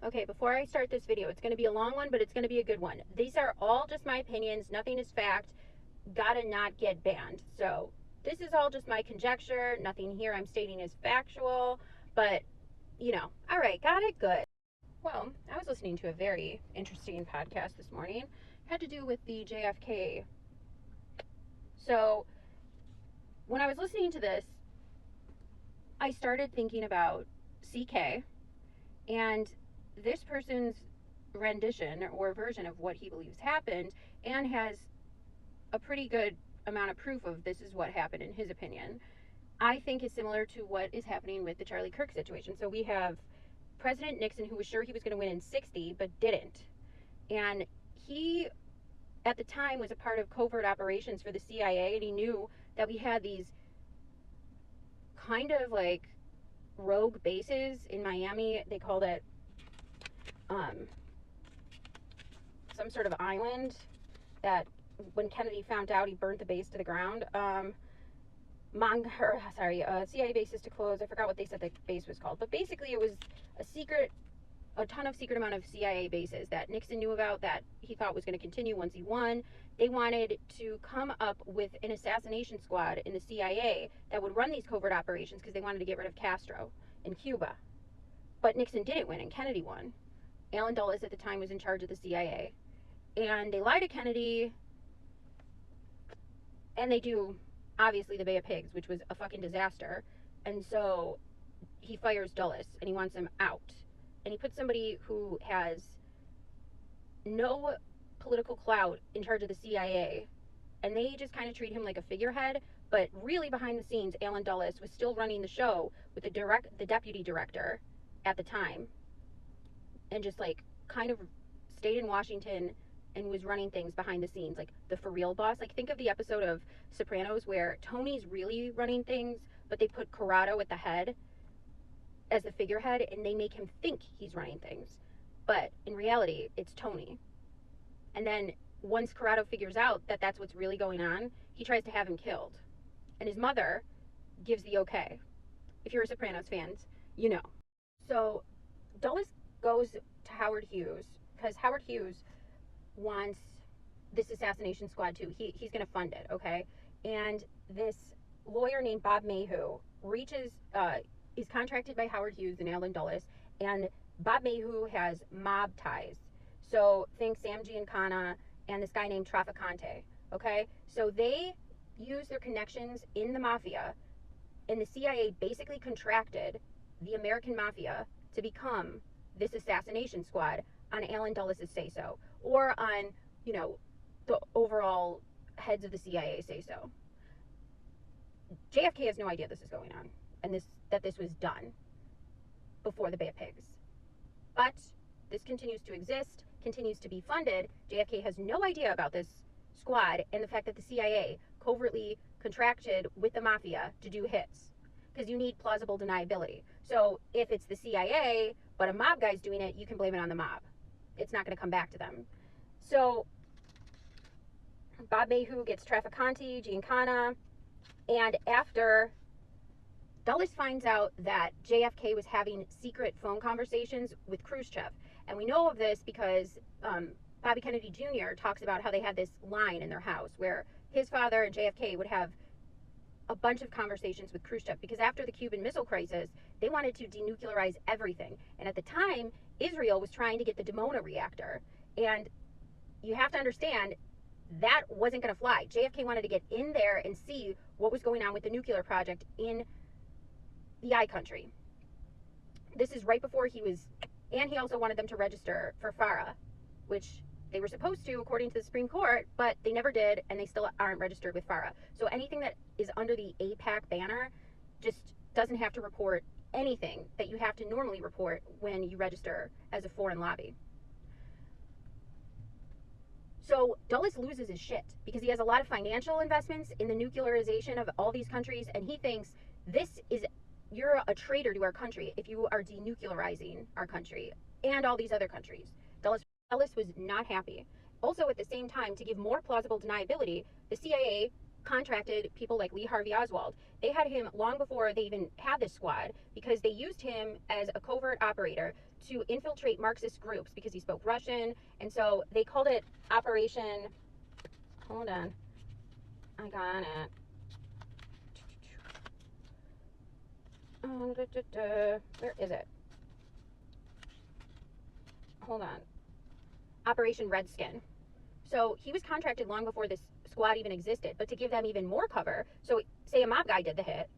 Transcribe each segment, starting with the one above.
Okay, before I start this video, it's going to be a long one, but it's going to be a good one. These are all just my opinions. Nothing is fact. Gotta not get banned. So this is all just my conjecture. Nothing here I'm stating is factual, but all right, got it? Good. Well, I was listening to a very interesting podcast this morning. It had to do with the JFK. So when I was listening to this, I started thinking about CK and this person's rendition or version of what he believes happened, and has a pretty good amount of proof of this is what happened in his opinion. I think is similar to what is happening with the Charlie Kirk situation. So we have President Nixon, who was sure he was going to win in 60 but didn't, and he at the time was a part of covert operations for the CIA, and he knew that we had these kind of like rogue bases in Miami. They called it some sort of island that when Kennedy found out, he burnt the base to the ground. CIA bases to close. I forgot what they said the base was called, but basically it was a ton of secret amount of CIA bases that Nixon knew about, that he thought was going to continue once he won. They wanted to come up with an assassination squad in the CIA that would run these covert operations because they wanted to get rid of Castro in Cuba. But Nixon didn't win and Kennedy won. Allen Dulles at the time was in charge of the CIA. And they lie to Kennedy, and they do, obviously, the Bay of Pigs, which was a fucking disaster. And so he fires Dulles, and he wants him out. And he puts somebody who has no political clout in charge of the CIA, and they just kind of treat him like a figurehead. But really, behind the scenes, Allen Dulles was still running the show with the deputy director at the time, and just like kind of stayed in Washington and was running things behind the scenes, like the for real boss. Like, think of the episode of Sopranos where Tony's really running things, but they put Corrado at the head as the figurehead, and they make him think he's running things, but in reality it's Tony. And then once Corrado figures out that that's what's really going on, he tries to have him killed, and his mother gives the okay. If you're a Sopranos fan, you know. So Dulles goes to Howard Hughes because Howard Hughes wants this assassination squad too. He's going to fund it, okay? And this lawyer named Bob Mayhew is contracted by Howard Hughes and Allen Dulles, and Bob Mayhew has mob ties. So think Sam Giancana and this guy named Trafficante, okay? So they use their connections in the mafia, and the CIA basically contracted the American mafia to become this assassination squad on Allen Dulles' say-so, or on, the overall heads of the CIA say-so. JFK has no idea this is going on, and that this was done before the Bay of Pigs. But this continues to exist, continues to be funded. JFK has no idea about this squad and the fact that the CIA covertly contracted with the mafia to do hits, because you need plausible deniability. So if it's the CIA, but a mob guy's doing it, you can blame it on the mob. It's not going to come back to them. So Bob Mayhew gets Trafficante, Giancana, and after Dulles finds out that JFK was having secret phone conversations with Khrushchev, and we know of this because Bobby Kennedy Jr. talks about how they had this line in their house where his father and JFK would have a bunch of conversations with Khrushchev, because after the Cuban Missile Crisis, they wanted to denuclearize everything. And at the time, Israel was trying to get the Dimona reactor. And you have to understand, that wasn't going to fly. JFK wanted to get in there and see what was going on with the nuclear project in the I country. This is right before and he also wanted them to register for FARA, which they were supposed to according to the Supreme Court, but they never did, and they still aren't registered with FARA. So anything that is under the AIPAC banner just doesn't have to report anything that you have to normally report when you register as a foreign lobby. So Dulles loses his shit because he has a lot of financial investments in the nuclearization of all these countries, and he thinks you're a traitor to our country if you are denuclearizing our country and all these other countries. Dulles was not happy. Also, at the same time, to give more plausible deniability, the CIA contracted people like Lee Harvey Oswald. They had him long before they even had this squad because they used him as a covert operator to infiltrate Marxist groups because he spoke Russian. And so they called it Operation, hold on, I got it. Where is it? Hold on. Operation Redskin. So he was contracted long before this squad even existed, but to give them even more cover, so say a mob guy did the hit,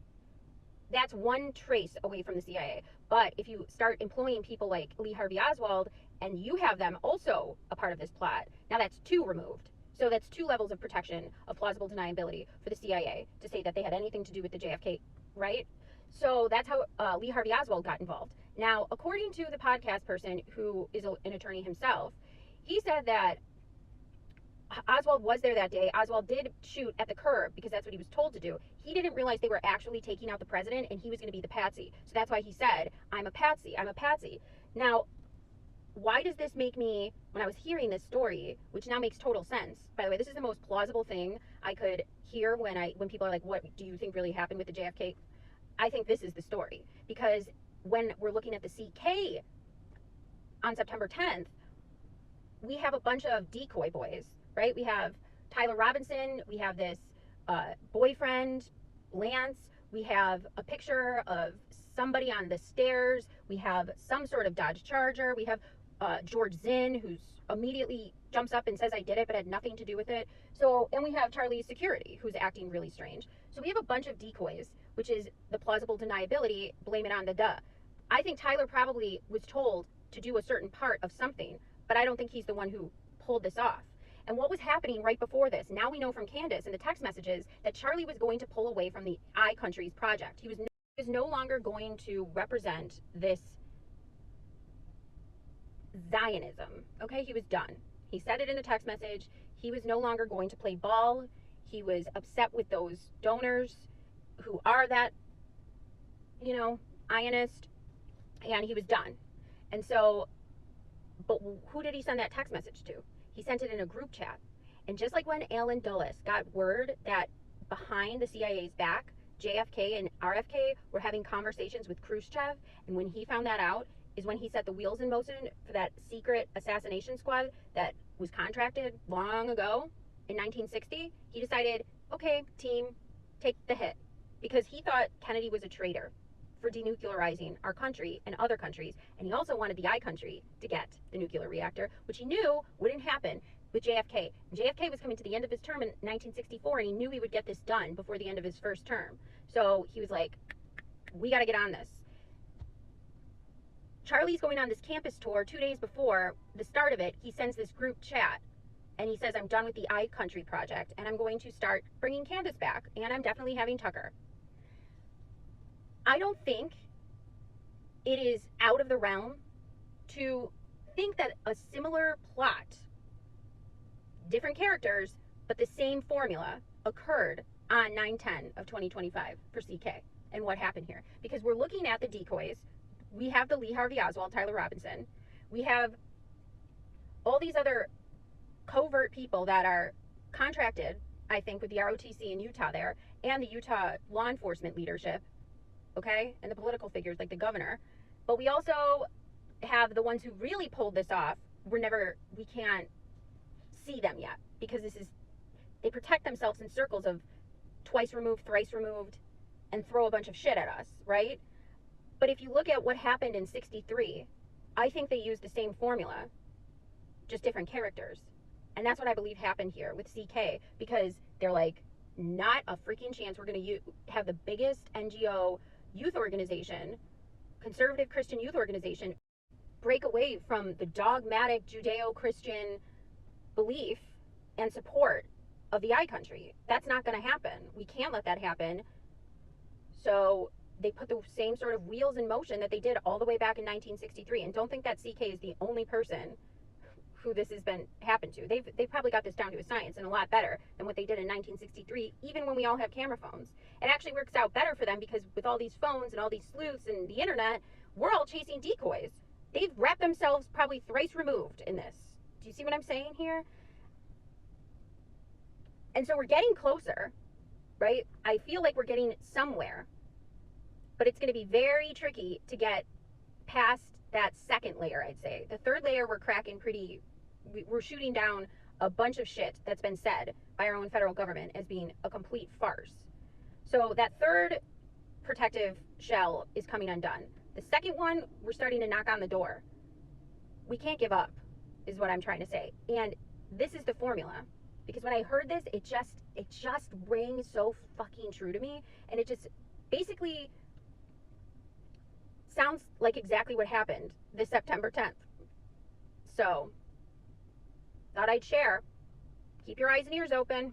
that's one trace away from the CIA. But if you start employing people like Lee Harvey Oswald and you have them also a part of this plot, now that's two removed. So that's two levels of protection of plausible deniability for the CIA to say that they had anything to do with the JFK, right? So that's how Lee Harvey Oswald got involved. Now, according to the podcast person who is an attorney himself, he said that Oswald was there that day. Oswald did shoot at the curb because that's what he was told to do. He didn't realize they were actually taking out the president and he was going to be the patsy. So that's why he said, I'm a patsy, I'm a patsy. Now, why does this make me, when I was hearing this story, which now makes total sense, by the way, this is the most plausible thing I could hear when people are like, what do you think really happened with the JFK? I think this is the story. Because when we're looking at the CK on September 10th, we have a bunch of decoy boys, right? We have Tyler Robinson, we have this boyfriend, Lance, we have a picture of somebody on the stairs, we have some sort of Dodge Charger, we have George Zinn, who's immediately jumps up and says I did it, but had nothing to do with it. So, and we have Charlie's security, who's acting really strange. So we have a bunch of decoys, which is the plausible deniability, blame it on the duh. I think Tyler probably was told to do a certain part of something, but I don't think he's the one who pulled this off. And what was happening right before this? Now we know from Candace and the text messages that Charlie was going to pull away from the I Countries project. He was no longer going to represent this Zionism. Okay, he was done. He said it in a text message. He was no longer going to play ball. He was upset with those donors who are that, Zionist, and he was done. And so, but who did he send that text message to? He sent it in a group chat. And just like when Alan Dulles got word that behind the CIA's back, JFK and RFK were having conversations with Khrushchev, and when he found that out is when he set the wheels in motion for that secret assassination squad that was contracted long ago in 1960. He decided, okay, team, take the hit, because he thought Kennedy was a traitor for denuclearizing our country and other countries. And he also wanted the I country to get the nuclear reactor, which he knew wouldn't happen with JFK. And JFK was coming to the end of his term in 1964, and he knew he would get this done before the end of his first term. So he was like, we got to get on this. Charlie's going on this campus tour 2 days before the start of it. He sends this group chat, and he says, I'm done with the I Country project, and I'm going to start bringing Candace back, and I'm definitely having Tucker. I don't think it is out of the realm to think that a similar plot, different characters, but the same formula occurred on 9/10 of 2025 for CK and what happened here. Because we're looking at the decoys. We have the Lee Harvey Oswald, Tyler Robinson. We have all these other covert people that are contracted, I think, with the ROTC in Utah there, and the Utah law enforcement leadership, okay, and the political figures like the governor. But we also have the ones who really pulled this off. We can't see them yet, because they protect themselves in circles of twice removed, thrice removed, and throw a bunch of shit at us, right? But if you look at what happened in 63, I think they used the same formula, just different characters. And that's what I believe happened here with CK, because they're like, not a freaking chance we're going to have the biggest NGO youth organization, conservative Christian youth organization, break away from the dogmatic Judeo-Christian belief and support of the I Country. That's not going to happen. We can't let that happen. So they put the same sort of wheels in motion that they did all the way back in 1963. And don't think that CK is the only person who this has happened to. They've probably got this down to a science, and a lot better than what they did in 1963, even when we all have camera phones. It actually works out better for them, because with all these phones and all these sleuths and the internet, we're all chasing decoys. They've wrapped themselves probably thrice removed in this. Do you see what I'm saying here? And so we're getting closer right? I feel like we're getting somewhere, but it's going to be very tricky to get past that second layer, I'd say. The third layer, we're cracking we're shooting down a bunch of shit that's been said by our own federal government as being a complete farce. So that third protective shell is coming undone. The second one, we're starting to knock on the door. We can't give up, is what I'm trying to say. And this is the formula. Because when I heard this, it just rang so fucking true to me. And it just basically sounds like exactly what happened this September 10th. So, thought I'd share. Keep your eyes and ears open.